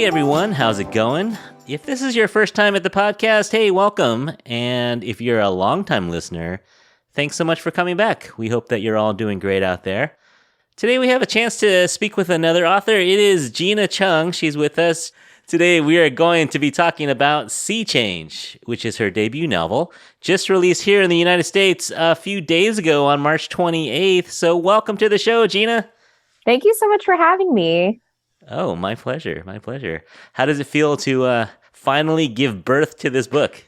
Hey everyone, how's it going? If this is your first time at the podcast, hey, welcome. And if you're a longtime listener, thanks so much for coming back. We hope that you're all doing great out there. Today we have a chance to speak with another author. It is Gina Chung. She's with us. Today we are going to be talking about Sea Change, which is her debut novel, just released here in the United States a few days ago on March 28th. So welcome to the show, Gina. Thank you so much for having me. Oh, my pleasure. My pleasure. How does it feel to finally give birth to this book?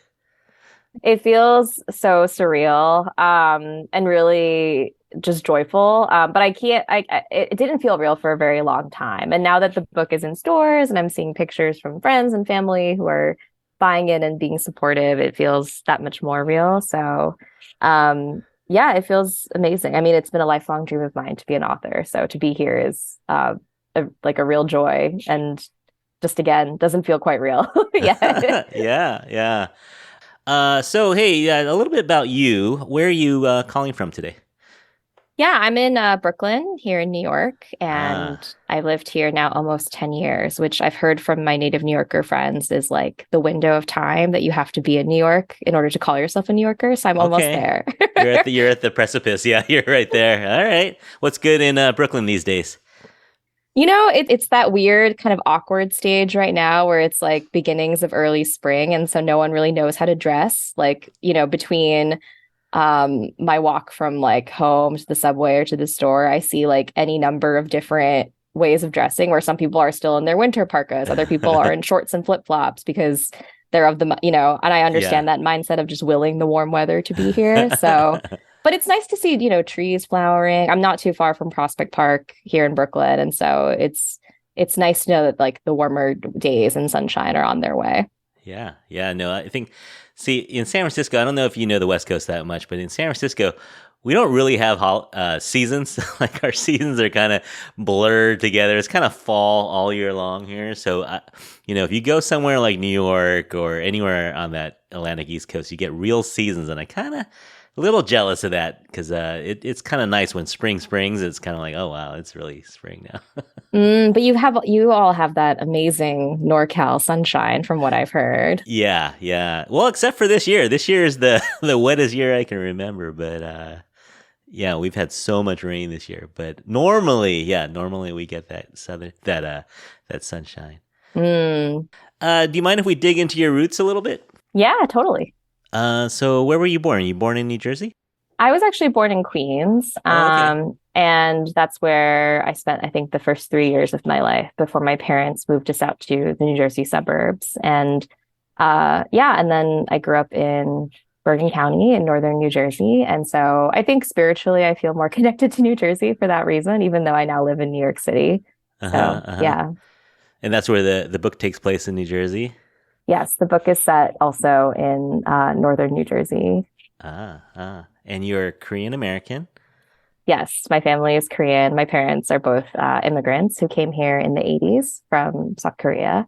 It feels so surreal and really just joyful. But it didn't feel real for a very long time. And now that the book is in stores and I'm seeing pictures from friends and family who are buying it and being supportive, it feels that much more real. So, yeah, it feels amazing. I mean, it's been a lifelong dream of mine to be an author. So to be here is a real joy, and just again doesn't feel quite real yet. Yeah. So hey, a little bit about you. Where are you calling from today? Yeah, I'm in Brooklyn here in New York, and I've lived here now almost 10 years, which I've heard from my native New Yorker friends is like the window of time that you have to be in New York in order to call yourself a New Yorker. So I'm almost there. You're at the precipice. Yeah, you're right there. All right. What's good in Brooklyn these days? You know, it's that weird kind of awkward stage right now where it's like beginnings of early spring. And so no one really knows how to dress. Like, you know, between my walk from like home to the subway or to the store, I see like any number of different ways of dressing where some people are still in their winter parkas. Other people are in shorts and flip-flops because they're of the, you know, and I understand that mindset of just willing the warm weather to be here. So but it's nice to see, you know, trees flowering. I'm not too far from Prospect Park here in Brooklyn. And so it's nice to know that like the warmer days and sunshine are on their way. Yeah. No, I think, see, in San Francisco, I don't know if you know the West Coast that much, but in San Francisco, we don't really have seasons. Like our seasons are kind of blurred together. It's kind of fall all year long here. So, you know, if you go somewhere like New York or anywhere on that Atlantic East Coast, you get real seasons. And I kind of a little jealous of that because it's kind of nice when spring springs. It's kind of like, oh, wow, it's really spring now. But you all have that amazing NorCal sunshine from what I've heard. Yeah. Well, except for this year. This year is the wettest year I can remember. But yeah, we've had so much rain this year. But normally we get that sunshine. Do you mind if we dig into your roots a little bit? Yeah, totally. So where were you born? You born in New Jersey? I was actually born in Queens. Okay. And that's where I spent, I think, the first 3 years of my life before my parents moved us out to the New Jersey suburbs. And and then I grew up in Bergen County in northern New Jersey. And so I think spiritually, I feel more connected to New Jersey for that reason, even though I now live in New York City. Yeah. And that's where the book takes place in New Jersey? Yes, the book is set also in northern New Jersey. And you're Korean American? Yes, my family is Korean. My parents are both immigrants who came here in the 80s from South Korea.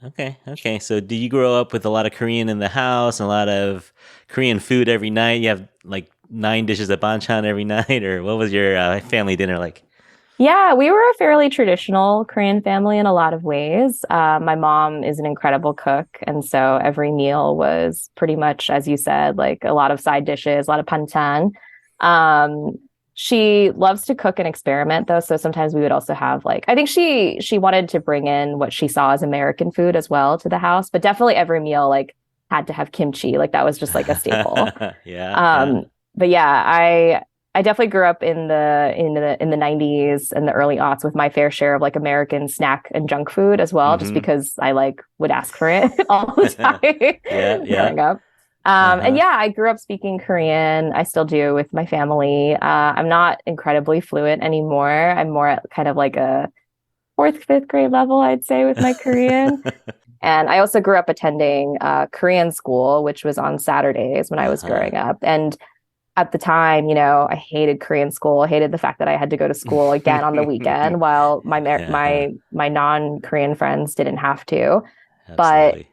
Okay. So did you grow up with a lot of Korean in the house and a lot of Korean food every night? You have like 9 dishes of banchan every night, or what was your family dinner like? Yeah, we were a fairly traditional Korean family in a lot of ways. My mom is an incredible cook. And so every meal was pretty much, as you said, like a lot of side dishes, a lot of banchan. She loves to cook and experiment, though. So sometimes we would also have like, I think she wanted to bring in what she saw as American food as well to the house. But definitely every meal like had to have kimchi. Like that was just like a staple. Yeah. But yeah, I definitely grew up in the 90s and the early aughts with my fair share of like American snack and junk food as well, just because I like would ask for it all the time growing up. And yeah, I grew up speaking Korean. I still do with my family. I'm not incredibly fluent anymore. I'm more at kind of like a 4th, 5th grade level, I'd say, with my Korean. And I also grew up attending Korean school, which was on Saturdays when I was growing up. And at the time, you know, I hated Korean school. I hated the fact that I had to go to school again on the weekend while my non-Korean friends didn't have to. Absolutely. But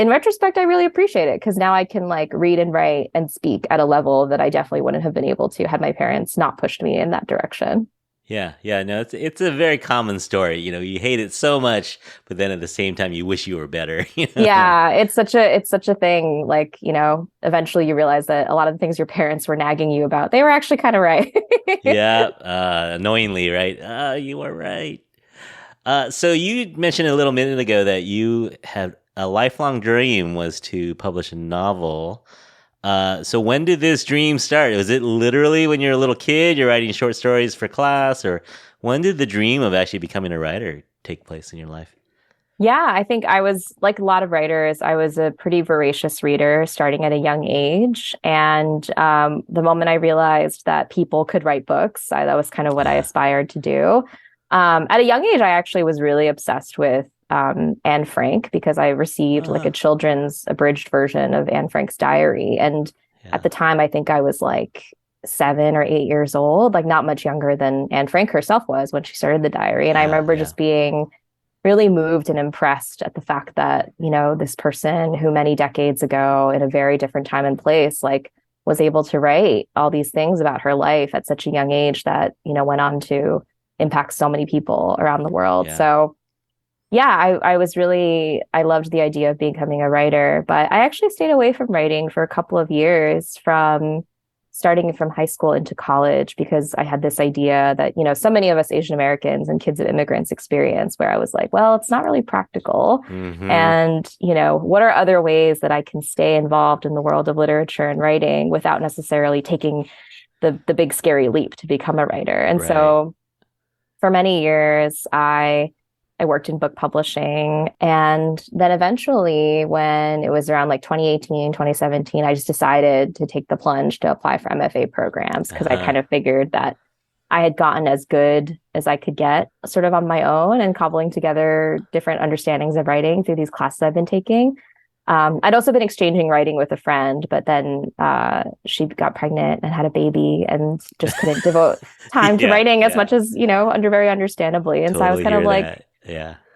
in retrospect, I really appreciate it because now I can like read and write and speak at a level that I definitely wouldn't have been able to had my parents not pushed me in that direction. Yeah, no, it's a very common story. You hate it so much, but then at the same time, you wish you were better. Yeah, it's such a thing. Like, eventually you realize that a lot of the things your parents were nagging you about, they were actually kind of right. Yeah, annoyingly, right? You are right. So you mentioned a little minute ago that you had a lifelong dream was to publish a novel. So when did this dream start? Was it literally when you're a little kid, you're writing short stories for class, or when did the dream of actually becoming a writer take place in your life? Yeah, I think I was like a lot of writers. I was a pretty voracious reader starting at a young age. And the moment I realized that people could write books, that was kind of what I aspired to do. At a young age, I actually was really obsessed with Anne Frank because I received like a children's abridged version of Anne Frank's diary. And Yeah. at the time, I think I was like 7 or 8 years old, like not much younger than Anne Frank herself was when she started the diary. And I remember just being really moved and impressed at the fact that, this person who many decades ago in a very different time and place, like was able to write all these things about her life at such a young age that, went on to impact so many people around the world. Yeah. So yeah, I loved the idea of becoming a writer, but I actually stayed away from writing for a couple of years from starting from high school into college because I had this idea that, so many of us Asian Americans and kids of immigrants experience where I was like, well, it's not really practical. Mm-hmm. And, what are other ways that I can stay involved in the world of literature and writing without necessarily taking the big scary leap to become a writer? And so for many years, I worked in book publishing. And then eventually, when it was around like 2018, 2017, I just decided to take the plunge to apply for MFA programs because I kind of figured that I had gotten as good as I could get sort of on my own and cobbling together different understandings of writing through these classes I've been taking. I'd also been exchanging writing with a friend, but then she got pregnant and had a baby and just couldn't devote time to writing as much as, very understandably. And so I was kind of like, that.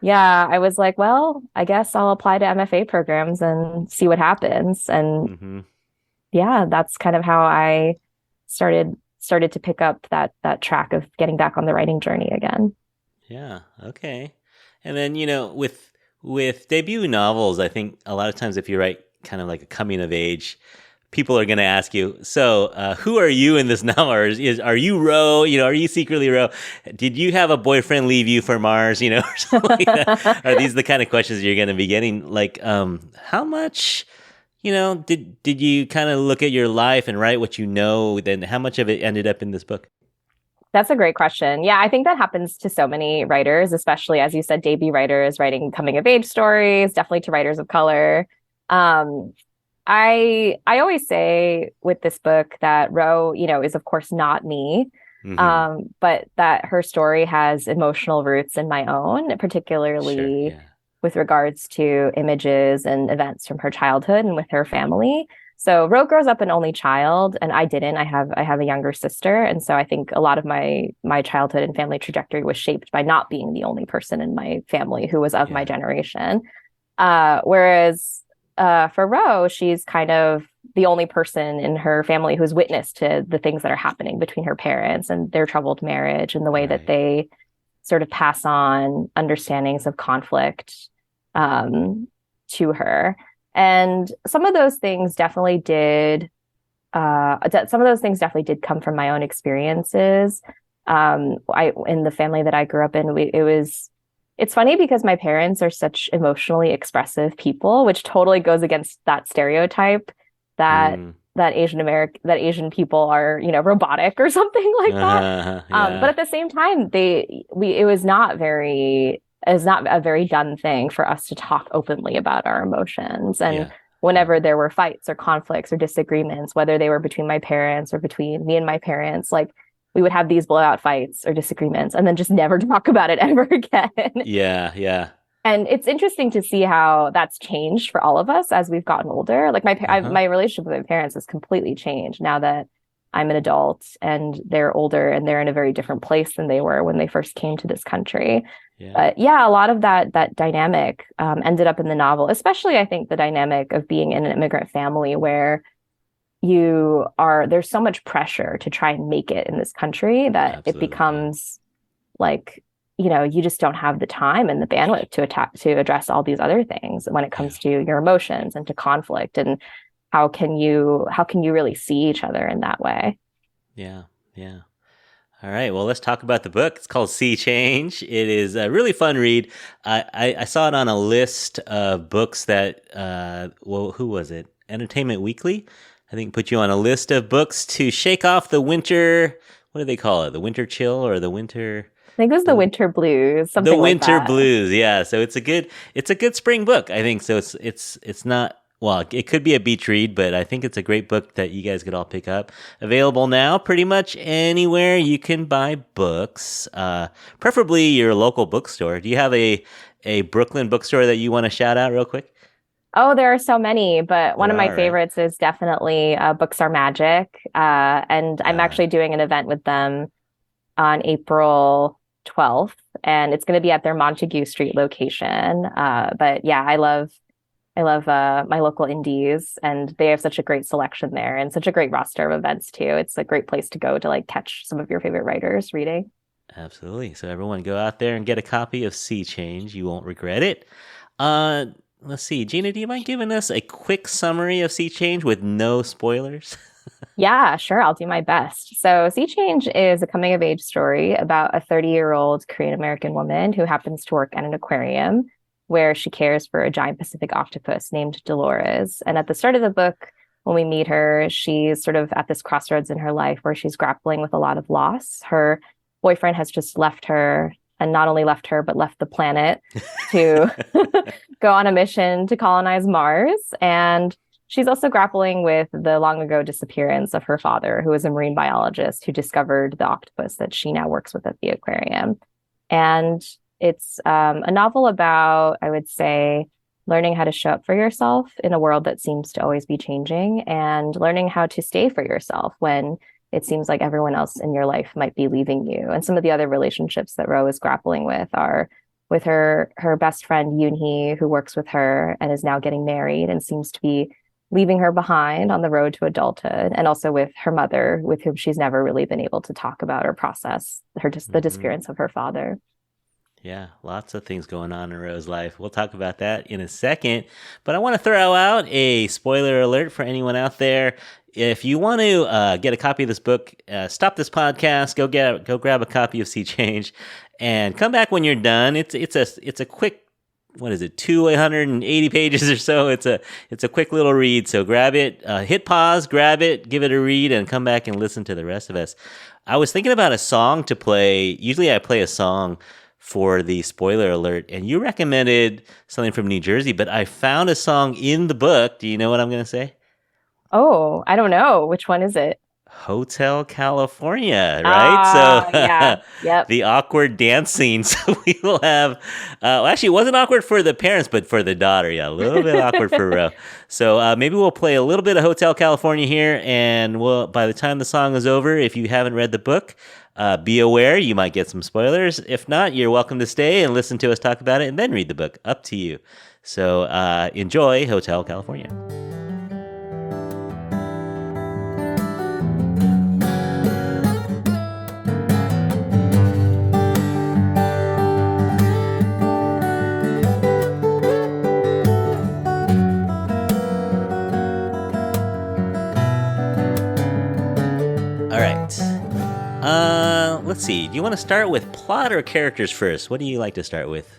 I was like, well, I guess I'll apply to MFA programs and see what happens. And that's kind of how I started to pick up that track of getting back on the writing journey again. Yeah. Okay. And then, with debut novels, I think a lot of times if you write kind of like a coming of age, people are going to ask you, so who are you in this novel? Or are you Ro? Are you secretly Ro? Did you have a boyfriend leave you for Mars? Or something like that? Are these the kind of questions you're going to be getting? Like, how much, did you kind of look at your life and write what then how much of it ended up in this book? That's a great question. Yeah, I think that happens to so many writers, especially, as you said, debut writers writing coming of age stories, definitely to writers of color. I always say with this book that Ro, is of course not me, but that her story has emotional roots in my own, particularly with regards to images and events from her childhood and with her family. So Ro grows up an only child, and I didn't. I have a younger sister, and so I think a lot of my childhood and family trajectory was shaped by not being the only person in my family who was of my generation. Whereas for Ro, she's kind of the only person in her family who's witness to the things that are happening between her parents and their troubled marriage and the way that they sort of pass on understandings of conflict to her. And some of those things definitely did. Some of those things definitely did come from my own experiences. In the family that I grew up in, it's funny because my parents are such emotionally expressive people, which totally goes against that stereotype that Asian people are, robotic or something like that. But at the same time, it was not a very done thing for us to talk openly about our emotions. And whenever there were fights or conflicts or disagreements, whether they were between my parents or between me and my parents, like we would have these blowout fights or disagreements and then just never talk about it ever again. Yeah. And it's interesting to see how that's changed for all of us as we've gotten older. Like my relationship with my parents has completely changed now that I'm an adult and they're older and they're in a very different place than they were when they first came to this country. But a lot of that dynamic ended up in the novel, especially I think the dynamic of being in an immigrant family where, there's so much pressure to try and make it in this country that Absolutely. it becomes like, you just don't have the time and the bandwidth to address all these other things when it comes to your emotions and to conflict, and how can you really see each other in that way? Yeah. All right, well, let's talk about the book. It's called Sea Change. It is a really fun read. I saw it on a list of books that, who was it? Entertainment Weekly, I think, put you on a list of books to shake off the winter, what do they call it? The winter chill or the winter... I think it was the winter blues, something the winter like that. blues, yeah. So it's a good spring book, I think. So it's not, well, it could be a beach read, but I think it's a great book that you guys could all pick up. Available now pretty much anywhere you can buy books, preferably your local bookstore. Do you have a Brooklyn bookstore that you want to shout out real quick? Oh, there are so many, but one of my favorites is definitely Books Are Magic. And I'm actually doing an event with them on April 12th, and it's going to be at their Montague Street location. But yeah, I love my local indies, and they have such a great selection there and such a great roster of events too. It's a great place to go to like catch some of your favorite writers reading. Absolutely. So everyone go out there and get a copy of Sea Change. You won't regret it. Let's see. Gina, do you mind giving us a quick summary of Sea Change with no spoilers? Yeah, sure. I'll do my best. So Sea Change is a coming of age story about a 30-year-old Korean American woman who happens to work at an aquarium where she cares for a giant Pacific octopus named Dolores. And at the start of the book, when we meet her, she's sort of at this crossroads in her life where she's grappling with a lot of loss. Her boyfriend has just left her, and not only left her, but left the planet to go on a mission to colonize Mars. And she's also grappling with the long ago disappearance of her father, who was a marine biologist who discovered the octopus that she now works with at the aquarium. And it's a novel about, I would say, learning how to show up for yourself in a world that seems to always be changing, and learning how to stay for yourself when it seems like everyone else in your life might be leaving you. And some of the other relationships that Ro is grappling with are with her best friend Yoon-hee, who works with her and is now getting married and seems to be leaving her behind on the road to adulthood, and also with her mother, with whom she's never really been able to talk about or process the disappearance of her father. Yeah, lots of things going on in Ro's life. We'll talk about that in a second. But I want to throw out a spoiler alert for anyone out there. If you want to get a copy of this book, stop this podcast, go grab a copy of Sea Change, and come back when you're done. It's a quick, what is it, 280 pages or so. It's a quick little read. So grab it, hit pause, grab it, give it a read, and come back and listen to the rest of us. I was thinking about a song to play. Usually I play a song for the spoiler alert, and you recommended something from New Jersey, but I found a song in the book. Do you know what I'm going to say? Oh, I don't know. Which one is it? Hotel California, right? Yeah, yep. The awkward dance scene. So we will have, actually, it wasn't awkward for the parents, but for the daughter, yeah, a little bit awkward for Ro. So maybe we'll play a little bit of Hotel California here, and by the time the song is over, if you haven't read the book, be aware you might get some spoilers. If not, you're welcome to stay and listen to us talk about it and then read the book. Up to you. So enjoy Hotel California. Let's see. Do you want to start with plot or characters first? What do you like to start with?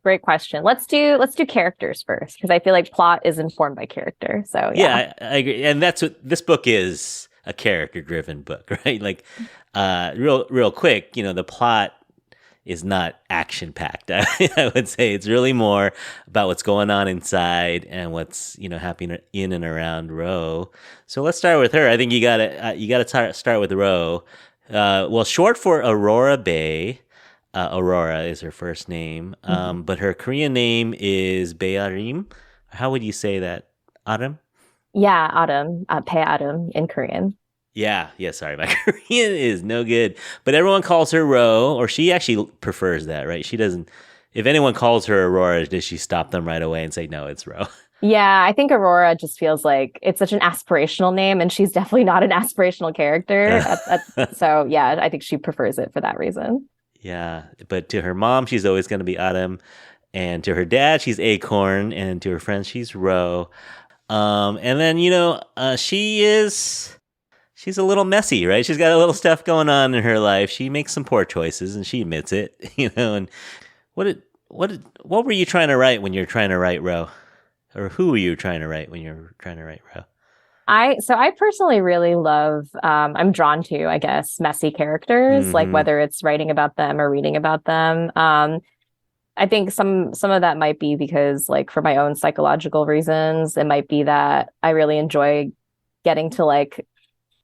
Great question. Let's do characters first, because I feel like plot is informed by character. So yeah, I agree. And that's what this book is, a character-driven book, right? Like, real quick, the plot is not action-packed. I would say it's really more about what's going on inside and what's happening in and around Ro. So let's start with her. I think you gotta start with Ro. Well, short for Aurora Bay. Aurora is her first name, but her Korean name is Baearim. How would you say that? Autumn? Yeah, Autumn. Baearim in Korean. Yeah, sorry, my Korean is no good. But everyone calls her Ro, or she actually prefers that, right? She doesn't, if anyone calls her Aurora, does she stop them right away and say, no, it's Ro? Yeah, I think Aurora just feels like it's such an aspirational name, and she's definitely not an aspirational character. So yeah, I think she prefers it for that reason. Yeah, but to her mom, she's always going to be Autumn, and to her dad, she's Acorn, and to her friends, she's Ro. And then she's a little messy, right? She's got a little stuff going on in her life. She makes some poor choices, and she admits it. And what were you trying to write when you're trying to write Ro, or who were you trying to write when you're trying to write Ro? I personally really love I'm drawn to, I guess, messy characters, like Mm-hmm. whether it's writing about them or reading about them. I think some of that might be because like for my own psychological reasons, it might be that I really enjoy getting to like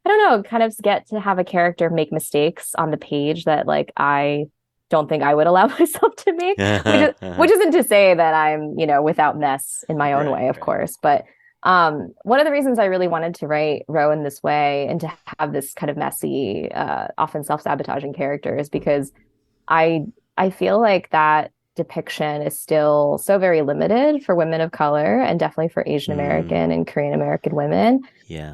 I don't know, kind of get to have a character make mistakes on the page that like I don't think I would allow myself to make, which isn't to say that I'm, without mess in my own Right, way, of right. course. But one of the reasons I really wanted to write Ro in this way and to have this kind of messy, often self-sabotaging character is because I I feel like that depiction is still so very limited for women of color and definitely for Asian Mm, American and Korean American women. yeah.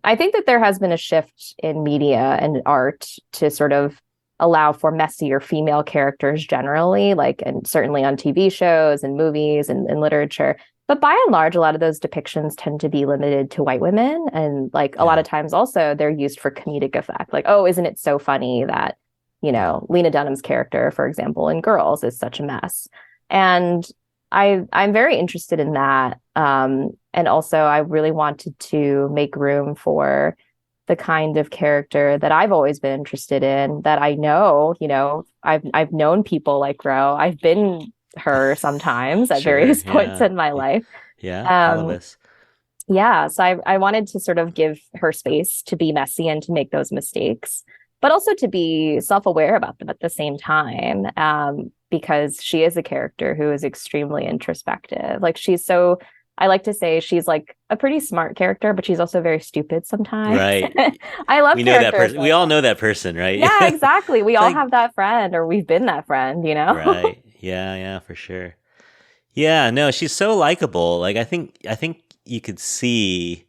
I think that there has been a shift in media and art to sort of allow for messier female characters generally, like, and certainly on TV shows and movies and literature. But by and large, a lot of those depictions tend to be limited to white women. And like a lot Yeah. of times also they're used for comedic effect. Like, oh, isn't it so funny that, Yeah. Lena Dunham's character, for example, in Girls is such a mess. And I'm very interested in that. And also I really wanted to make room for the kind of character that I've always been interested in, that I know, I've known people like Ro. I've been her sometimes at Sure. various points Yeah. in my life. Yeah. All of Um, us. yeah, so I wanted to sort of give her space to be messy and to make those mistakes, but also to be self-aware about them at the same time, because she is a character who is extremely introspective. Like I like to say she's like a pretty smart character, but she's also very stupid sometimes. Right. I love We know that characters person. We like all that. know that person, right? Yeah, exactly. We It's all like, have that friend, or we've been that friend, you know? right. Yeah. Yeah. For sure. Yeah. No, she's so likable. Like, I think you could see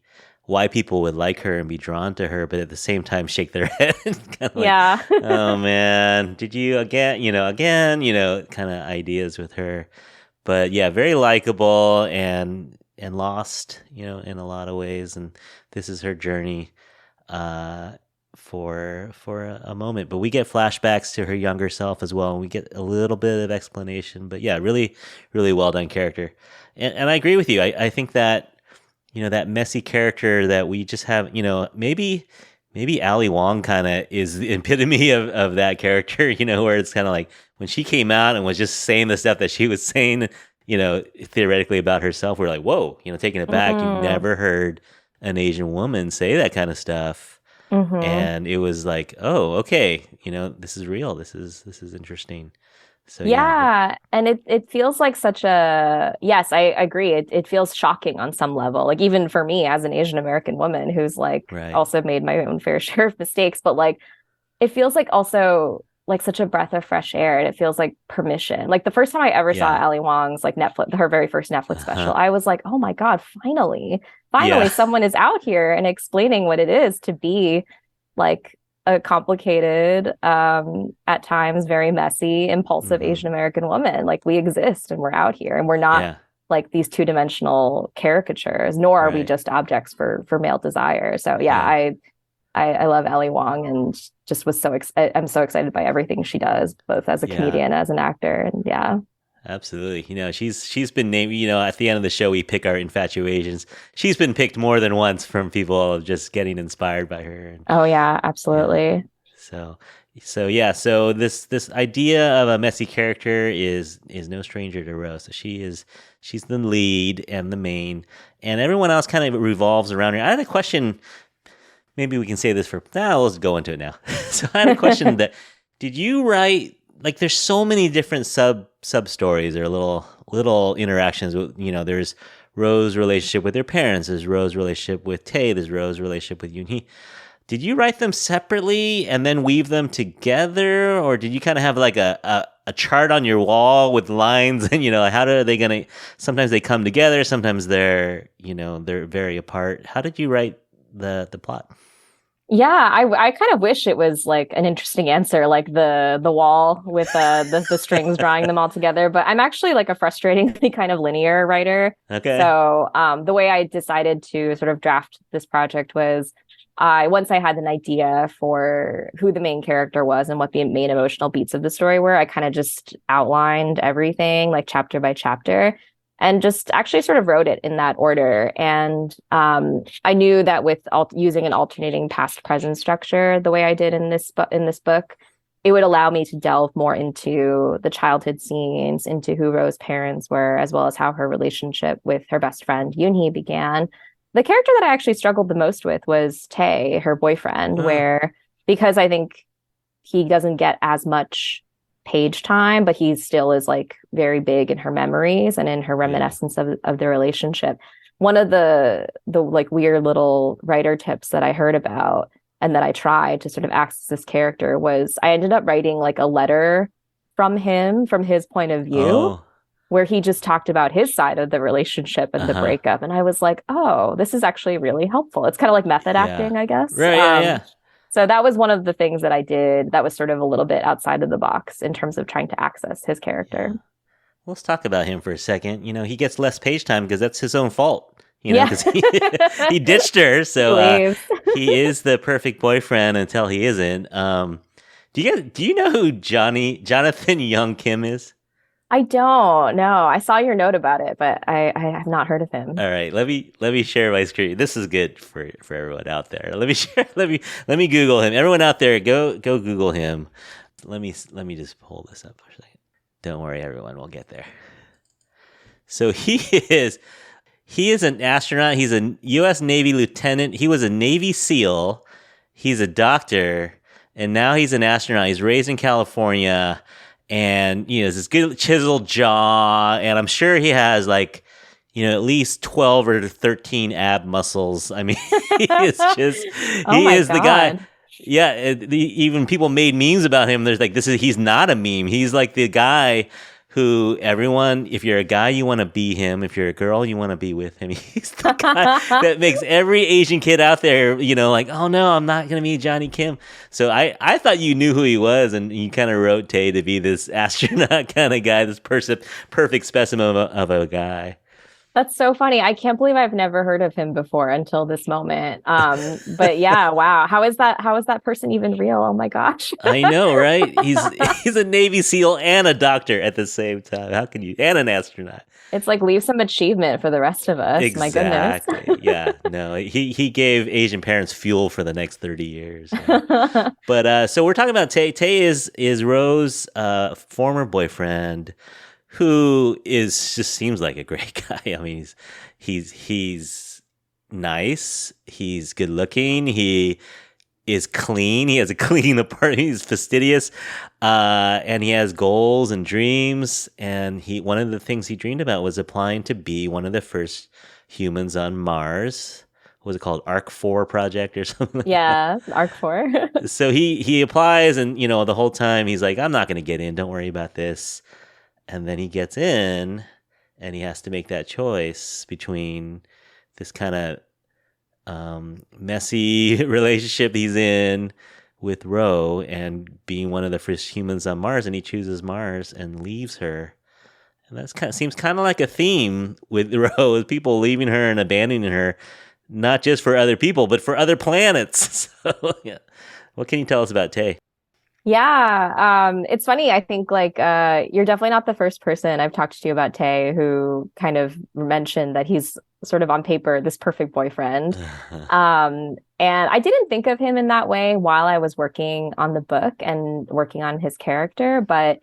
why people would like her and be drawn to her, but at the same time shake their head, kind of like, Yeah. oh man, did you again? Kind of ideas with her. But yeah, very likable and lost, in a lot of ways. And this is her journey uh, for a moment. But we get flashbacks to her younger self as well, and we get a little bit of explanation. But yeah, really, really well done character. And I agree with you. I think that that messy character that we just have, maybe Ali Wong kind of is the epitome of that character, where it's kind of like when she came out and was just saying the stuff that she was saying, theoretically about herself, we're like, whoa, taking it back. You've Hmm. never heard an Asian woman say that kind of stuff. Hmm. And it was like, oh, okay, this is real. This is interesting. So yeah, Yeah, and it feels like such a yes, I agree. It feels shocking on some level. Like even for me as an Asian American woman who's like right. also made my own fair share of mistakes, but like it feels like also like such a breath of fresh air and it feels like permission. Like the first time I ever saw Yeah. Ali Wong's like Netflix, her very first Netflix special, Uh-huh. I was like, "Oh my God, finally Yeah. someone is out here and explaining what it is to be like a complicated, at times very messy, impulsive Hmm. Asian American woman. Like we exist and we're out here and we're not Yeah. like these two-dimensional caricatures, nor are we Right. just objects for male desire. So yeah, Yeah. I love Ellie Wong and just was I'm so excited by everything she does, both as a Yeah. comedian, as an actor, and yeah. Absolutely. she's been named, at the end of the show we pick our infatuations. She's been picked more than once from people just getting inspired by her. And Oh yeah, yeah. absolutely. So so this idea of a messy character is no stranger to Rose. So she's the lead and the main, and everyone else kind of revolves around her. I had a question. Maybe we can say this for now. Let's go into it now. So I had a question that did you write like there's so many different sub stories or little interactions with there's Rose's relationship with her parents, there's Rose's relationship with Tay, there's Rose's relationship with Yoonhee. Did you write them separately and then weave them together, or did you kind of have like a a chart on your wall with lines, and how are they gonna? Sometimes they come together, sometimes they're very apart. How did you write the plot? Yeah, I kind of wish it was like an interesting answer, like the wall with the strings drawing them all together. But I'm actually like a frustratingly kind of linear writer. Okay. So the way I decided to sort of draft this project was once I had an idea for who the main character was and what the main emotional beats of the story were, I kind of just outlined everything like chapter by chapter and just actually sort of wrote it in that order. And I knew that with using an alternating past present structure the way I did in this book, it would allow me to delve more into the childhood scenes, into who Ro's parents were, as well as how her relationship with her best friend Yoonhee began. The character that I actually struggled the most with was Tae, her boyfriend, where because I think he doesn't get as much page time, but he still is like very big in her memories and in her reminiscence of the relationship. One of the like weird little writer tips that I heard about and that I tried to sort of access this character was I ended up writing like a letter from him, from his point of view, where he just talked about his side of the relationship and the breakup. And I was like, oh, this is actually really helpful. It's kind of like method acting, I guess. Right, yeah. So that was one of the things that I did that was sort of a little bit outside of the box in terms of trying to access his character. Yeah. Let's talk about him for a second. He gets less page time because that's his own fault. Because he ditched her. So he is the perfect boyfriend until he isn't. Do you know who Jonathan Young Kim is? I don't know. I saw your note about it, but I have not heard of him. All right, let me share my screen. This is good for everyone out there. Let me Google him. Everyone out there, go Google him. Let me just pull this up for a second. Don't worry, everyone, we'll get there. So he is an astronaut. He's a U.S. Navy lieutenant. He was a Navy SEAL. He's a doctor, and now he's an astronaut. He's raised in California. And, this good chiseled jaw, and I'm sure he has like, at least 12 or 13 ab muscles. I mean, he is the guy. Yeah. Even people made memes about him. There's like, he's not a meme. He's like the guy who if you're a guy, you want to be him. If you're a girl, you want to be with him. He's the guy that makes every Asian kid out there, like, oh no, I'm not going to be Johnny Kim. So I thought you knew who he was, and you kind of wrote Tae to be this astronaut kind of guy, this perfect specimen of a guy. That's so funny. I can't believe I've never heard of him before until this moment. But yeah, wow. How is that person even real? Oh my gosh. I know, right? He's a Navy SEAL and a doctor at the same time. How can you? And an astronaut. It's like leave some achievement for the rest of us. Exactly. My goodness. Yeah. No, he gave Asian parents fuel for the next 30 years. Yeah. But so we're talking about Tae. Tae is Ro's former boyfriend, who just seems like a great guy. I mean, he's nice. He's good looking. He is clean. He has a clean apartment. He's fastidious, and he has goals and dreams. And one of the things he dreamed about was applying to be one of the first humans on Mars. What was it called? Arc 4 project or something? Yeah, Arc 4. So he applies, and the whole time he's like, I'm not going to get in. Don't worry about this. And then he gets in, and he has to make that choice between this kind of messy relationship he's in with Ro and being one of the first humans on Mars. And he chooses Mars and leaves her. And that seems kind of like a theme with Ro, with people leaving her and abandoning her, not just for other people, but for other planets. So, yeah. What can you tell us about Tae? Yeah, it's funny. I think like you're definitely not the first person I've talked to about Tae who kind of mentioned that he's sort of on paper this perfect boyfriend. And I didn't think of him in that way while I was working on the book and working on his character, but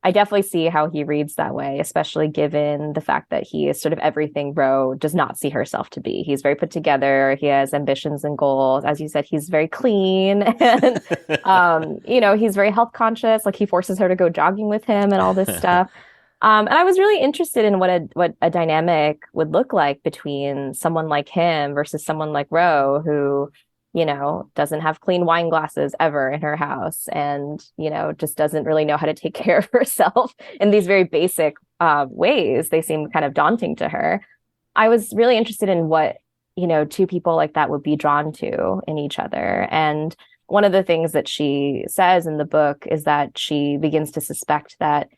I definitely see how he reads that way, especially given the fact that he is sort of everything Ro does not see herself to be. He's very put together. He has ambitions and goals. As you said, he's very clean. And, he's very health conscious. Like he forces her to go jogging with him and all this stuff. And I was really interested in what a dynamic would look like between someone like him versus someone like Ro, who doesn't have clean wine glasses ever in her house and, just doesn't really know how to take care of herself in these very basic ways. They seem kind of daunting to her. I was really interested in what, two people like that would be drawn to in each other. And one of the things that she says in the book is that she begins to suspect that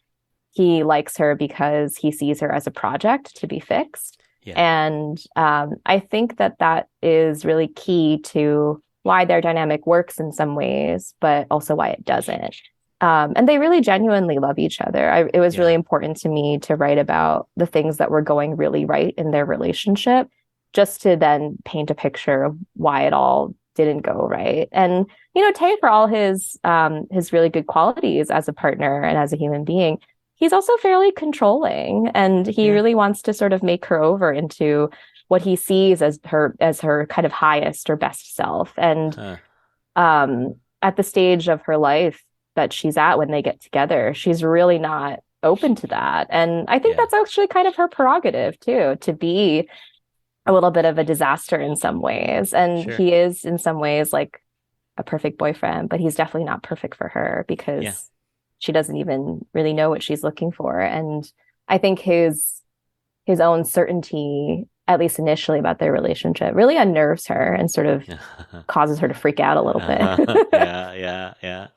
he likes her because he sees her as a project to be fixed. Yeah. And I think that is really key to why their dynamic works in some ways, but also why it doesn't. And they really genuinely love each other. It was really important to me to write about the things that were going really right in their relationship, just to then paint a picture of why it all didn't go right. And, Tay, for all his really good qualities as a partner and as a human being, he's also fairly controlling, and he really wants to sort of make her over into what he sees as her kind of highest or best self. And at the stage of her life that she's at when they get together, she's really not open to that. And I think that's actually kind of her prerogative too, to be a little bit of a disaster in some ways. And he is in some ways like a perfect boyfriend, but he's definitely not perfect for her because she doesn't even really know what she's looking for. And I think his own certainty, at least initially, about their relationship really unnerves her and sort of causes her to freak out a little bit. Yeah.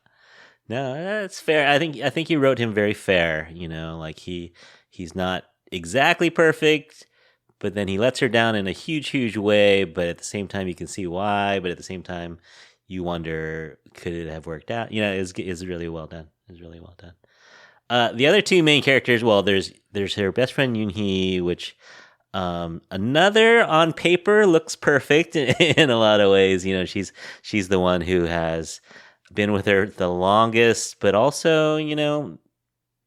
No, that's fair. I think you wrote him very fair, like he's not exactly perfect, but then he lets her down in a huge, huge way, but at the same time you can see why, but at the same time you wonder, could it have worked out? It's really well done. It's really well done. The other two main characters, well, there's her best friend Yoon-hee, which another on paper looks perfect in a lot of ways. She's the one who has been with her the longest, but also,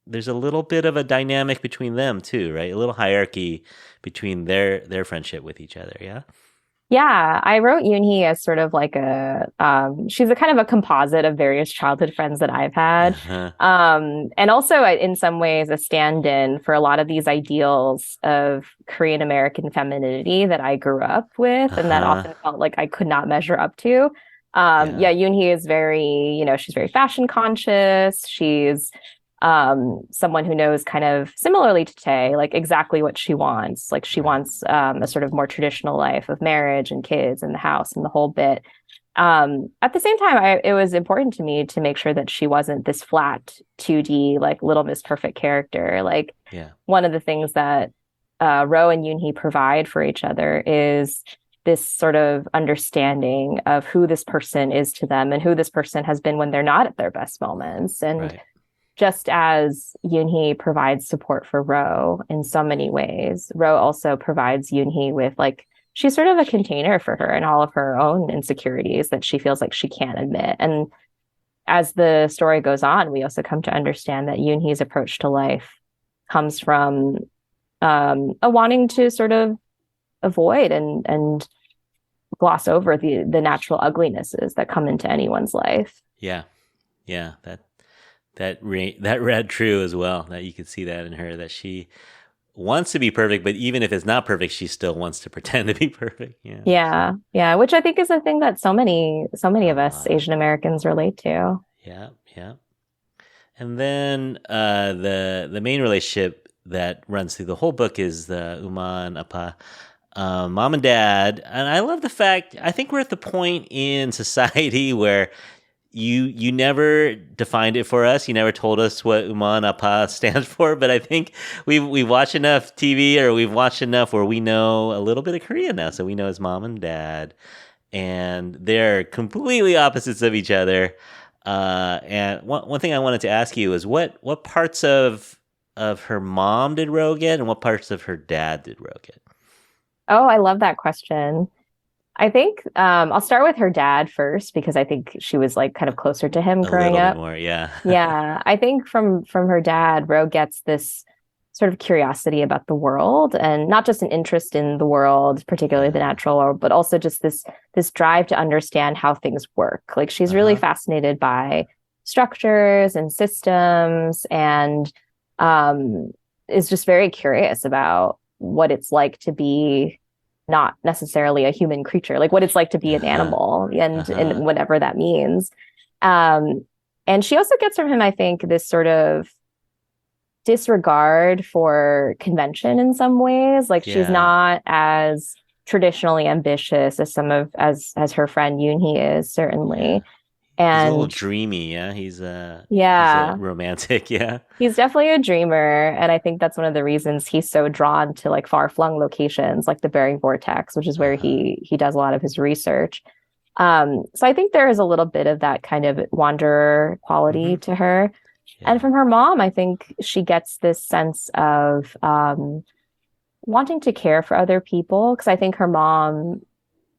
there's a little bit of a dynamic between them too, right? A little hierarchy between their friendship with each other. Yeah. Yeah, I wrote Yoon-hee as sort of like she's a kind of a composite of various childhood friends that I've had. And also in some ways a stand-in for a lot of these ideals of Korean American femininity that I grew up with and that often felt like I could not measure up to. Yoon-hee is very, she's very fashion conscious. She's someone who knows kind of similarly to Tae, like exactly what she wants. Like she wants a sort of more traditional life of marriage and kids and the house and the whole bit. At the same time, it was important to me to make sure that she wasn't this flat 2D, like Little Miss Perfect character. Like one of the things that Ro and Yoon-hee provide for each other is this sort of understanding of who this person is to them and who this person has been when they're not at their best moments. And just as Yoon-hee provides support for Ro in so many ways, Ro also provides Yoon-hee with she's sort of a container for her and all of her own insecurities that she feels like she can't admit. And as the story goes on, we also come to understand that Yoon-hee's approach to life comes from a wanting to sort of avoid and gloss over the natural uglinesses that come into anyone's life. Yeah. That read true as well, that you could see that in her, that she wants to be perfect, but even if it's not perfect, she still wants to pretend to be perfect. Yeah, which I think is a thing that so many of us Asian Americans relate to. Yeah. And then the main relationship that runs through the whole book is the Uma and Appa, mom and dad. And I love the fact, I think we're at the point in society where you never defined it for us. You never told us what Uma and Appa stands for, but I think we've watched enough TV, or we've watched enough where we know a little bit of Korean now. So we know his mom and dad, and they're completely opposites of each other. And one thing I wanted to ask you is what parts of her mom did Ro get, and what parts of her dad did Ro get? Oh, I love that question. I think I'll start with her dad first, because I think she was kind of closer to him growing up. More, yeah. Yeah, I think from her dad, Ro gets this sort of curiosity about the world, and not just an interest in the world, particularly the natural world, but also just this drive to understand how things work. She's really fascinated by structures and systems, and is just very curious about what it's like to be not necessarily a human creature, like what it's like to be an animal and whatever that means. And she also gets from him, I think, this sort of disregard for convention in some ways. Like she's not as traditionally ambitious as as her friend Yoonhee is, certainly. And he's a little dreamy, he's a romantic, he's definitely a dreamer, and I think that's one of the reasons he's so drawn to like far-flung locations like the Bering Vortex, which is where he does a lot of his research. So I think there is a little bit of that kind of wanderer quality to her. And from her mom, I think she gets this sense of wanting to care for other people, because I think her mom,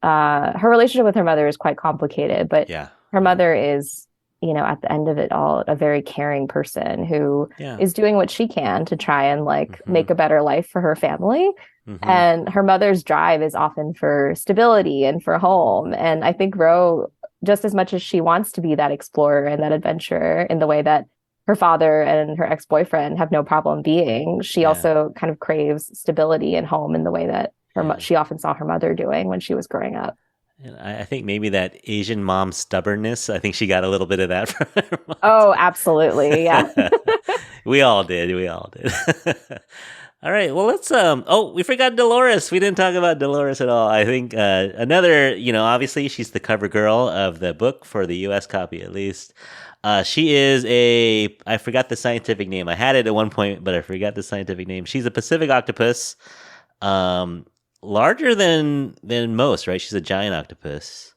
her relationship with her mother is quite complicated, but her mother is, at the end of it all, a very caring person who is doing what she can to try and like make a better life for her family. And her mother's drive is often for stability and for home. And I think Ro, just as much as she wants to be that explorer and that adventurer in the way that her father and her ex-boyfriend have no problem being, she also kind of craves stability and home in the way that she often saw her mother doing when she was growing up. And I think maybe that Asian mom stubbornness, I think she got a little bit of that from her mom. Oh, absolutely. Yeah. We all did. All right. Well, let's, we forgot Dolores. We didn't talk about Dolores at all. I think another, obviously she's the cover girl of the book for the US copy, at least. She is I forgot the scientific name. I had it at one point, but I forgot the scientific name. She's a Pacific octopus, larger than most, right? She's a giant octopus.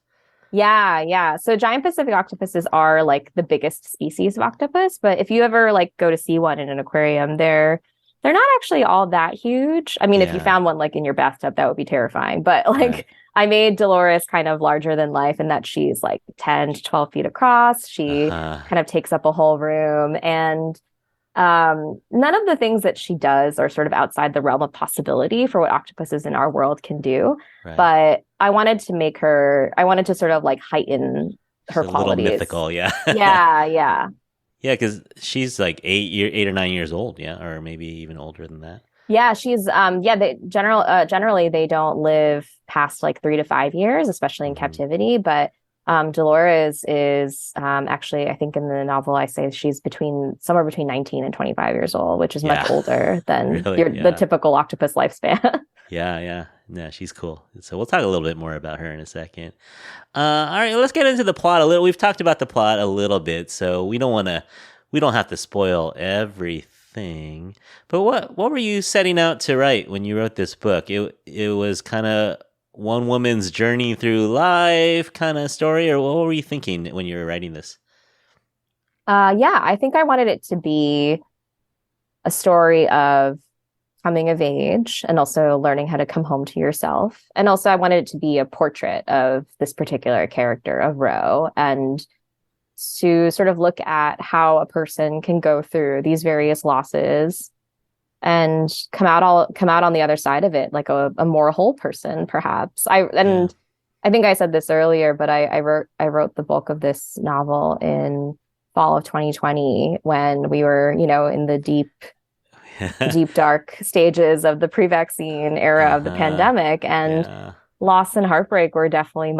Yeah. So giant Pacific octopuses are like the biggest species of octopus, but if you ever like go to see one in an aquarium, they're not actually all that huge. I mean, if you found one like in your bathtub, that would be terrifying. But like I made Dolores kind of larger than life in that she's like 10 to 12 feet across. She kind of takes up a whole room. And none of the things that she does are sort of outside the realm of possibility for what octopuses in our world can do. Right. But I wanted to sort of like heighten her qualities. A little mythical, Yeah. Yeah, because she's like 8 or 9 years old, or maybe even older than that. Yeah, she's generally they don't live past like 3 to 5 years, especially in captivity. But Dolores is actually, I think in the novel I say she's somewhere between 19 and 25 years old, which is much older than the typical octopus lifespan. Yeah, she's cool. So we'll talk a little bit more about her in a second. All right, let's get into the plot a little. We've talked about the plot a little bit, so we don't have to spoil everything. But what were you setting out to write when you wrote this book? It was kind of one woman's journey through life kind of story, or what were you thinking when you were writing this? I think I wanted it to be a story of coming of age and also learning how to come home to yourself. And also I wanted it to be a portrait of this particular character of Ro, and to sort of look at how a person can go through these various losses and come out on the other side of it like a more whole person, perhaps. I think I said this earlier, but I wrote the bulk of this novel in fall of 2020 when we were, in the deep dark stages of the pre-vaccine era of the pandemic, and loss and heartbreak were definitely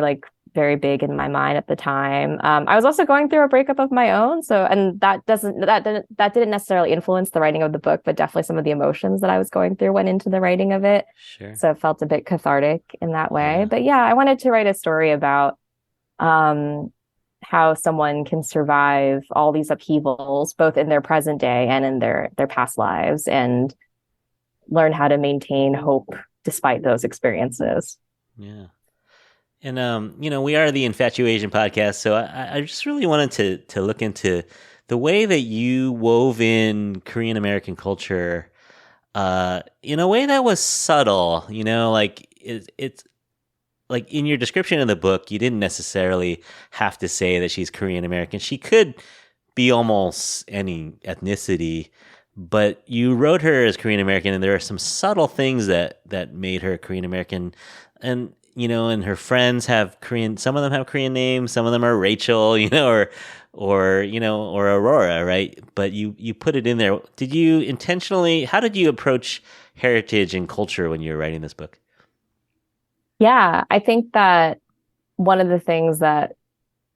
like very big in my mind at the time. I was also going through a breakup of my own, and that didn't necessarily influence the writing of the book, but definitely some of the emotions that I was going through went into the writing of it. Sure. So it felt a bit cathartic in that way. But I wanted to write a story about how someone can survive all these upheavals, both in their present day and in their past lives, and learn how to maintain hope despite those experiences. Yeah. And, we are the Infatuasian podcast, so I just really wanted to look into the way that you wove in Korean American culture in a way that was subtle, like it's like in your description of the book, you didn't necessarily have to say that she's Korean American. She could be almost any ethnicity, but you wrote her as Korean American, and there are some subtle things that made her Korean American. And and her friends have Korean. Some of them have Korean names. Some of them are Rachel, or Aurora, right? But you put it in there. Did you intentionally? How did you approach heritage and culture when you were writing this book? Yeah, I think that one of the things that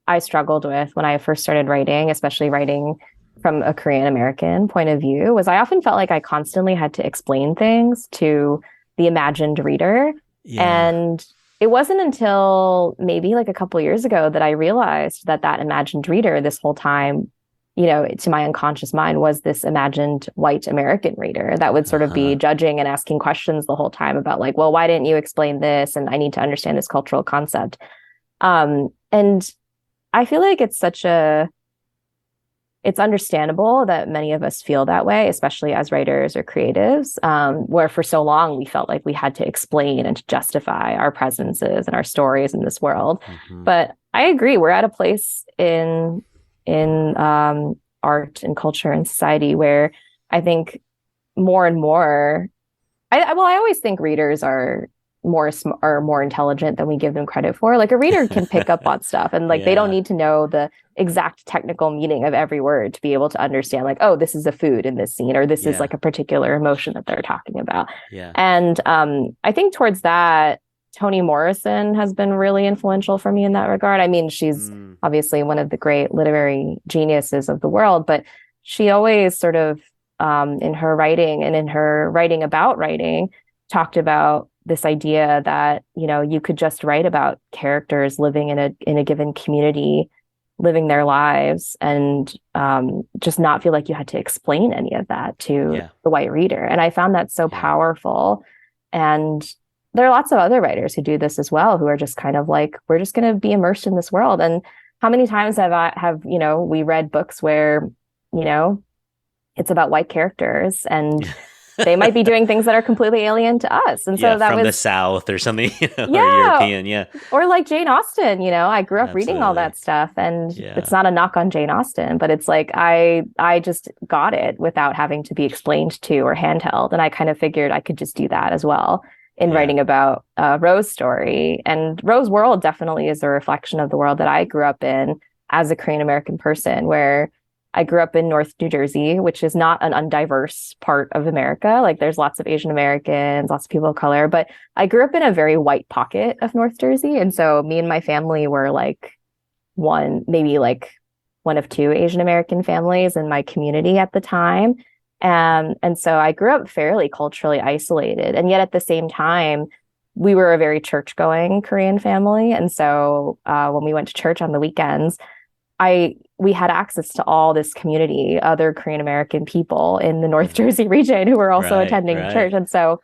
I struggled with when I first started writing, especially writing from a Korean American point of view, was I often felt like I constantly had to explain things to the imagined reader. Yeah. And it wasn't until maybe like a couple years ago that I realized that that imagined reader this whole time, to my unconscious mind was this imagined white American reader that would sort of be Uh-huh. judging and asking questions the whole time about like, well, why didn't you explain this? And I need to understand this cultural concept. And I feel like it's understandable that many of us feel that way, especially as writers or creatives, where for so long we felt like we had to explain and to justify our presences and our stories in this world. Hmm. But I agree, we're at a place in art and culture and society where I think more and more I always think readers are more intelligent than we give them credit for. Like a reader can pick up on stuff and like they don't Yeah. need to know the exact technical meaning of every word to be able to understand like, oh, this is a food in this scene or this is Yeah. like a particular emotion that they're talking about. Yeah. And I think towards that, Toni Morrison has been really influential for me in that regard. I mean, she's Mm. obviously one of the great literary geniuses of the world, but she always sort of in her writing and in her writing about writing talked about this idea that you could just write about characters living in a given community, living their lives, and just not feel like you had to explain any of that to Yeah. the white reader. And I found that so Yeah. powerful. And there are lots of other writers who do this as well, who are just kind of like, we're just going to be immersed in this world. And how many times have we read books where you know it's about white characters and they might be doing things that are completely alien to us. And Yeah, so that from the was, South or something, or yeah, European. Yeah. or like Jane Austen, I grew up reading all Absolutely. that stuff and it's Yeah. not a knock on Jane Austen, but it's like I just got it without having to be explained to or handheld. And I kind of figured I could just do that as well in Yeah. writing about Rose's story. And Rose's world definitely is a reflection of the world that I grew up in as a Korean American person, where I grew up in North New Jersey, which is not an undiverse part of America. Like there's lots of Asian Americans, lots of people of color, but I grew up in a very white pocket of North Jersey. And so me and my family were like maybe like one of two Asian American families in my community at the time. And so I grew up fairly culturally isolated. And yet at the same time, we were a very church going Korean family. And so when we went to church on the weekends, we had access to all this community, other Korean American people in the North Jersey region who were also Right. attending the Right. church. And so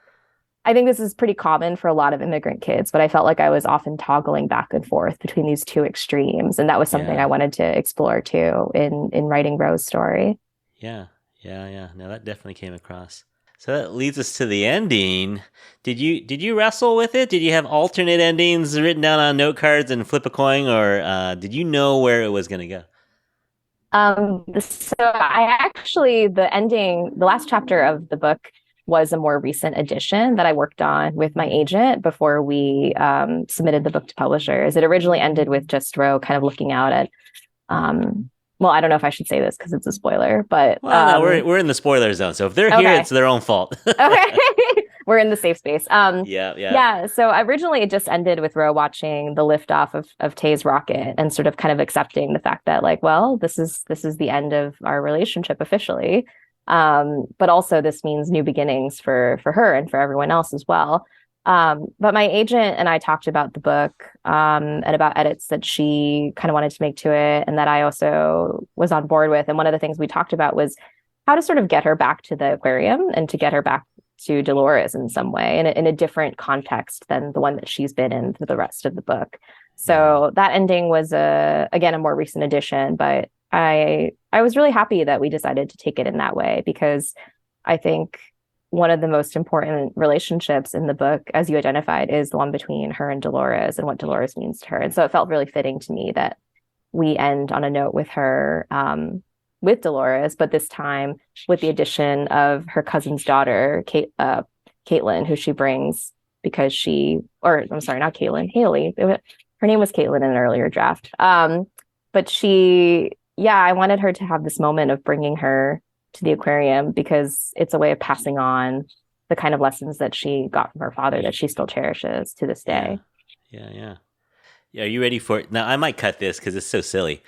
I think this is pretty common for a lot of immigrant kids, but I felt like I was often toggling back and forth between these two extremes. And that was something I Yeah. wanted to explore too in writing Rose's story. Yeah. Yeah. Yeah. No, that definitely came across. So that leads us to the ending. Did you wrestle with it? Did you have alternate endings written down on note cards and flip a coin, or did you know where it was going to go? So the last chapter of the book was a more recent addition that I worked on with my agent before we submitted the book to publishers. It originally ended with just Ro kind of looking out at, well, I don't know if I should say this because it's a spoiler, but Well, no, we're in the spoiler zone, so if they're here, okay. it's their own fault. Okay. We're in the safe space. Yeah. Yeah. So originally it just ended with Ro watching the liftoff of Tay's rocket and sort of kind of accepting the fact that like, well, this is the end of our relationship officially. But also this means new beginnings for her and for everyone else as well. But my agent and I talked about the book and about edits that she kind of wanted to make to it and that I also was on board with. And one of the things we talked about was how to sort of get her back to the aquarium and to get her back to Dolores in some way in a different context than the one that she's been in for the rest of the book. So that ending was again a more recent addition, but I was really happy that we decided to take it in that way because I think one of the most important relationships in the book, as you identified, is the one between her and Dolores and what Dolores means to her. And so it felt really fitting to me that we end on a note with her, with Dolores, but this time with the addition of her cousin's daughter, Caitlin, who she brings because I'm sorry, not Caitlin, Haley. Her name was Caitlin in an earlier draft. But I wanted her to have this moment of bringing her to the aquarium because it's a way of passing on the kind of lessons that she got from her father that she still cherishes to this day. Yeah, yeah. Yeah, are you ready for it? Now, I might cut this because it's so silly.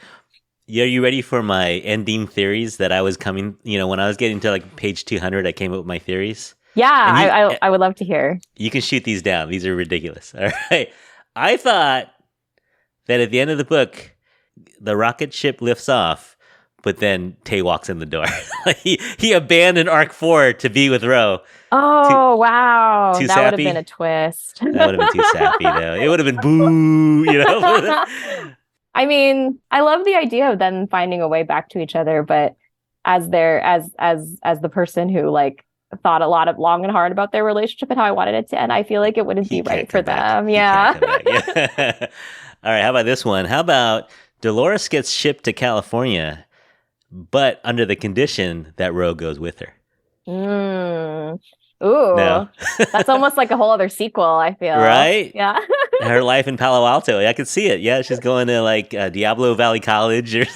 Yeah, are you ready for my ending theories that I was coming, when I was getting to like page 200, I came up with my theories. Yeah, And I would love to hear. you can shoot these down. These are ridiculous. All right. I thought that at the end of the book, the rocket ship lifts off, but then Tay walks in the door. he abandoned Arc 4 to be with Ro. Oh, wow. Too That would have sappy? been a twist. That would have been too sappy, though. It would have been boo, I mean, I love the idea of them finding a way back to each other, but as the person who like thought a lot of long and hard about their relationship and how I wanted it to end, I feel like it wouldn't be right for them. Yeah. Yeah. All right, how about this one? How about Dolores gets shipped to California, but under the condition that Ro goes with her? Ooh, No. That's almost like a whole other sequel, I feel. Right? Yeah. Her life in Palo Alto. I could see it. Yeah, she's going to like Diablo Valley College or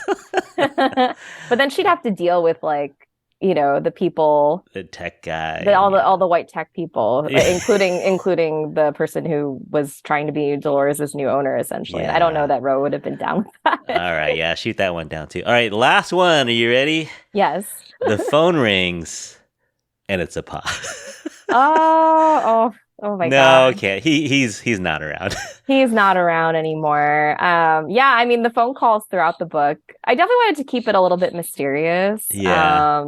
But then she'd have to deal with like, the people, the tech guy. all the white tech people, including the person who was trying to be Dolores' new owner, essentially. Yeah. I don't know that Ro would have been down with that. All right, yeah, shoot that one down too. All right, last one. Are you ready? Yes. The phone rings, and it's a pop. Oh my no, God. okay. He's not around. He's not around anymore. Yeah, I mean the phone calls throughout the book. I definitely wanted to keep it a little bit mysterious. Yeah.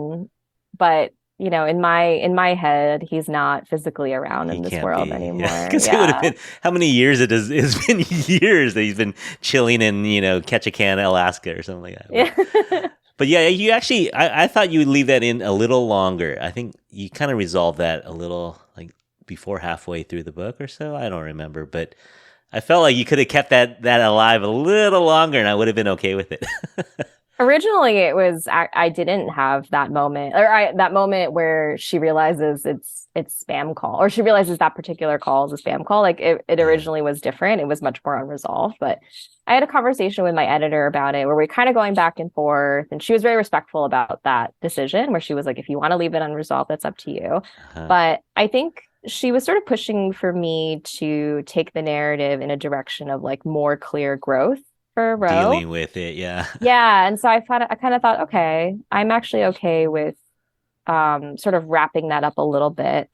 But in my head, he's not physically around in this world anymore. Because it would have been how many years it's been years that he's been chilling in, Ketchikan, Alaska or something like that. Yeah. But yeah, you actually I thought you would leave that in a little longer. I think you kind of resolved that a little like before halfway through the book or so. I don't remember, but I felt like you could have kept that alive a little longer and I would have been okay with it. Originally, it was I didn't have that moment, or that moment where she realizes it's spam call, or she realizes that particular call is a spam call. Like it originally was different. It was much more unresolved. But I had a conversation with my editor about it, where we're kind of going back and forth, and she was very respectful about that decision, where she was like, "If you want to leave it unresolved, that's up to you." Uh-huh. But I think she was sort of pushing for me to take the narrative in a direction of like more clear growth. For Ro. Dealing with it, yeah. Yeah, and so I kind of thought, okay, I'm actually okay with sort of wrapping that up a little bit,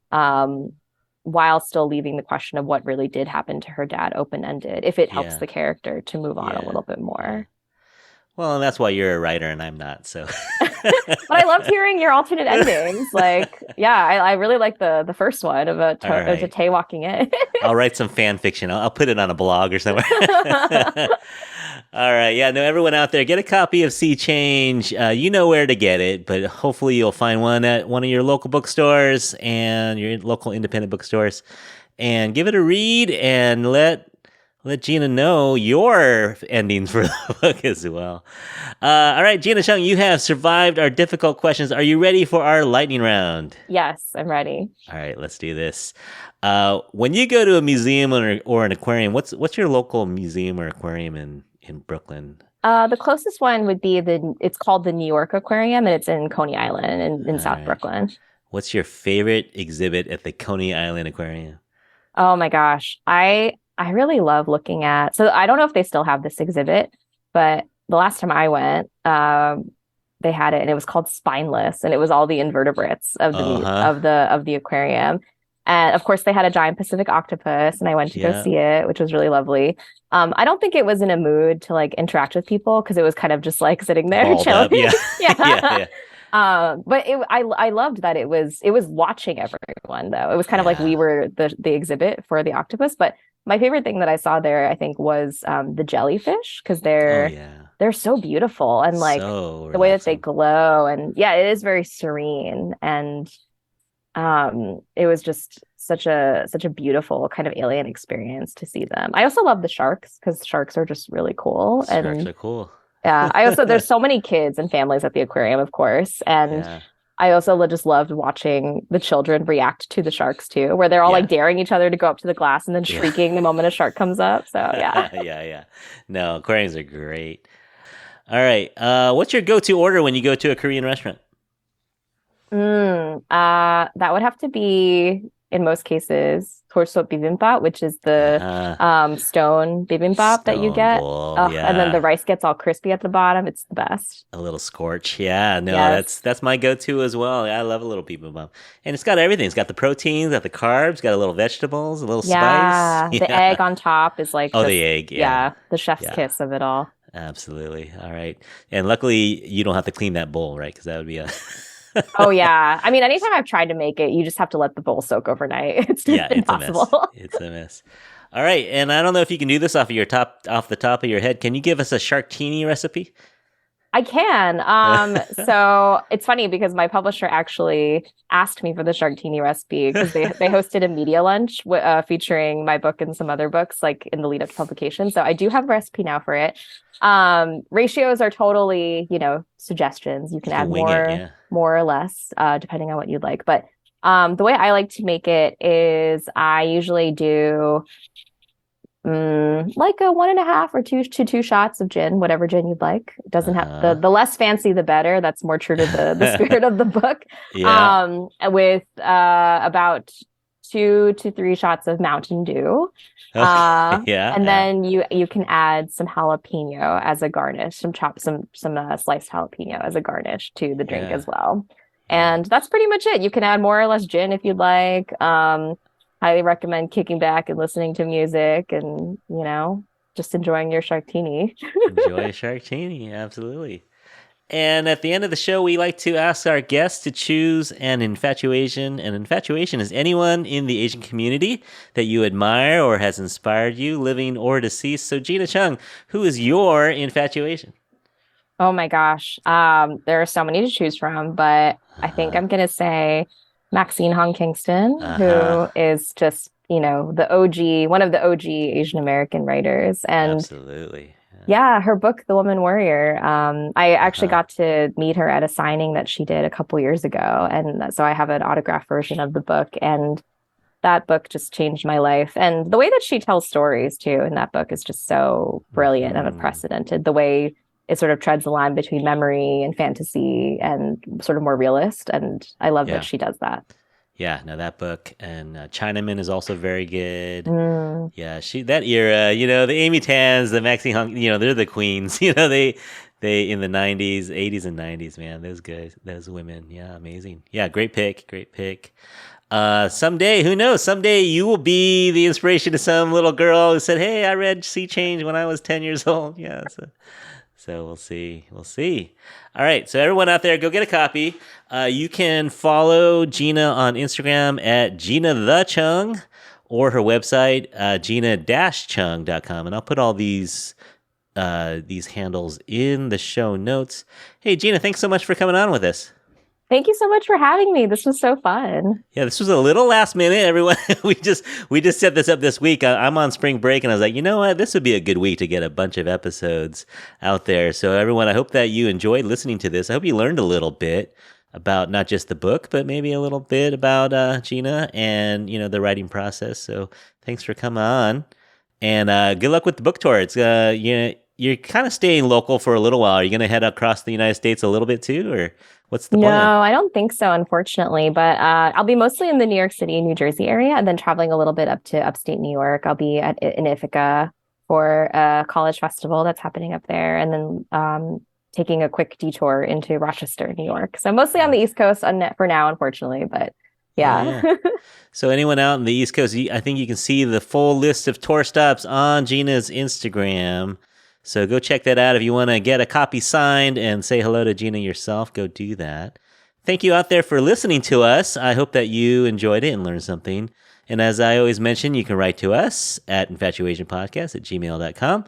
while still leaving the question of what really did happen to her dad open-ended, if it helps the character to move on a little bit more. Well, and that's why you're a writer and I'm not, so. But I loved hearing your alternate endings. Like, yeah, I really like the first one of a Tay walking in. I'll write some fan fiction. I'll put it on a blog or somewhere. All right. Yeah, no, everyone out there, get a copy of Sea Change. You know where to get it, but hopefully you'll find one at one of your local bookstores and your local independent bookstores. And give it a read and let Gina know your endings for the book as well. All right, Gina Chung, you have survived our difficult questions. Are you ready for our lightning round? Yes, I'm ready. All right, let's do this. When you go to a museum or an aquarium, what's your local museum or aquarium in Brooklyn? The closest one would be it's called the New York Aquarium, and it's in Coney Island in South Brooklyn. What's your favorite exhibit at the Coney Island Aquarium? Oh my gosh. I really love looking at, so I don't know if they still have this exhibit, but the last time I went, they had it and it was called Spineless, and it was all the invertebrates of the aquarium. And of course they had a giant Pacific octopus, and I went to go see it, which was really lovely. I don't think it was in a mood to like interact with people because it was kind of just like sitting there chilling. Yeah. But I loved that it was watching everyone though. It was kind of like we were the exhibit for the octopus, but my favorite thing that I saw there, I think, was the jellyfish, because they're so beautiful, and like the way that they glow, and it is very serene, and it was just such a beautiful kind of alien experience to see them. I also love the sharks, because sharks are just really cool. Sharks are cool. Yeah, there's so many kids and families at the aquarium, of course, and I also just loved watching the children react to the sharks too, where they're all like daring each other to go up to the glass and then shrieking the moment a shark comes up. So yeah. No, aquariums are great. All right, what's your go-to order when you go to a Korean restaurant? That would have to be in most cases, torso bibimbap, which is the stone bibimbap that you Stone get. bowl, And then the rice gets all crispy at the bottom. It's the best. A little scorch. Yeah, no, Yes. that's my go-to as well. Yeah, I love a little bibimbap. And it's got everything. It's got the proteins, got the carbs, got a little vegetables, a little spice. The egg on top is like the egg, the chef's kiss of it all. Absolutely. All right. And luckily, you don't have to clean that bowl, right? Because that would be a... Oh, yeah. I mean, anytime I've tried to make it, you just have to let the bowl soak overnight. It's impossible. It's a mess. All right. And I don't know if you can do this off the top of your head. Can you give us a sharktini recipe? I can. So it's funny because my publisher actually asked me for the sharktini recipe because they hosted a media lunch featuring my book and some other books like in the lead up to publication. So I do have a recipe now for it. Ratios are totally, suggestions. You can add more or less, depending on what you'd like. But the way I like to make it is I usually do like a 1.5 or 2 shots of gin, whatever gin you'd like. It doesn't have the less fancy, the better. That's more true to the spirit of the book. Yeah. With about 2 to 3 shots of Mountain Dew. And then you can add some jalapeno as a garnish, some sliced jalapeno as a garnish to the drink as well. And that's pretty much it. You can add more or less gin if you'd like. Highly recommend kicking back and listening to music and, just enjoying your sharktini. Enjoy a sharktini, absolutely. And at the end of the show, we like to ask our guests to choose an infatuation. An infatuation is anyone in the Asian community that you admire or has inspired you, living or deceased. So Gina Chung, who is your infatuation? Oh my gosh. There are so many to choose from, but I think I'm going to say Maxine Hong Kingston, who is just, the OG, one of the OG Asian American writers. And absolutely. Yeah, her book, The Woman Warrior. I actually got to meet her at a signing that she did a couple years ago. And so I have an autographed version of the book. And that book just changed my life. And the way that she tells stories, too, in that book is just so brilliant and unprecedented. The way it sort of treads the line between memory and fantasy and sort of more realist. And I love that she does that. Yeah, no, that book and Chinaman is also very good. Yeah, that era, the Amy Tans, the Maxine Hong, they're the queens. They in the 90s, 80s and 90s, man, those guys, those women, yeah, amazing. Yeah, great pick. Someday, who knows? Someday you will be the inspiration to some little girl who said, "Hey, I read Sea Change when I was 10 years old." Yeah, so we'll see. All right. So everyone out there, go get a copy. You can follow Gina on Instagram at Gina the Chung or her website, gina-chung.com. And I'll put all these handles in the show notes. Hey, Gina, thanks so much for coming on with us. Thank you so much for having me. This was so fun. Yeah, this was a little last minute, everyone. we just set this up this week. I'm on spring break, and I was like, you know what? This would be a good week to get a bunch of episodes out there. So everyone, I hope that you enjoyed listening to this. I hope you learned a little bit about not just the book, but maybe a little bit about Gina and, the writing process. So thanks for coming on. And good luck with the book tour. It's you're kind of staying local for a little while. Are you going to head across the United States a little bit too, or what's the plan? No, I don't think so, unfortunately. But I'll be mostly in the New York City, New Jersey area, and then traveling a little bit up to upstate New York. I'll be in Ithaca for a college festival that's happening up there, and then taking a quick detour into Rochester, New York. So mostly on the East Coast for now, unfortunately. But yeah. So anyone out in the East Coast, I think you can see the full list of tour stops on Gina's Instagram. So go check that out. If you want to get a copy signed and say hello to Gina yourself, go do that. Thank you out there for listening to us. I hope that you enjoyed it and learned something. And as I always mention, you can write to us at infatuasianpodcast@gmail.com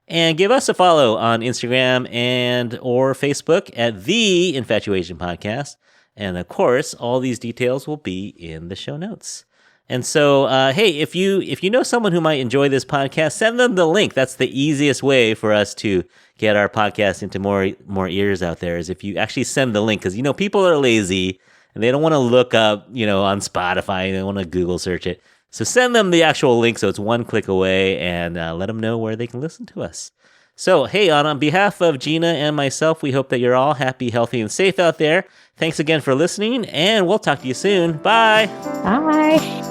and give us a follow on Instagram and or Facebook at The Infatuasian Podcast. And of course, all these details will be in the show notes. And so, hey, if you know someone who might enjoy this podcast, send them the link. That's the easiest way for us to get our podcast into more ears out there, is if you actually send the link. Because, people are lazy and they don't want to look up, on Spotify. They don't want to Google search it. So send them the actual link so it's one click away, and let them know where they can listen to us. So, hey, on behalf of Gina and myself, we hope that you're all happy, healthy, and safe out there. Thanks again for listening, and we'll talk to you soon. Bye. Bye.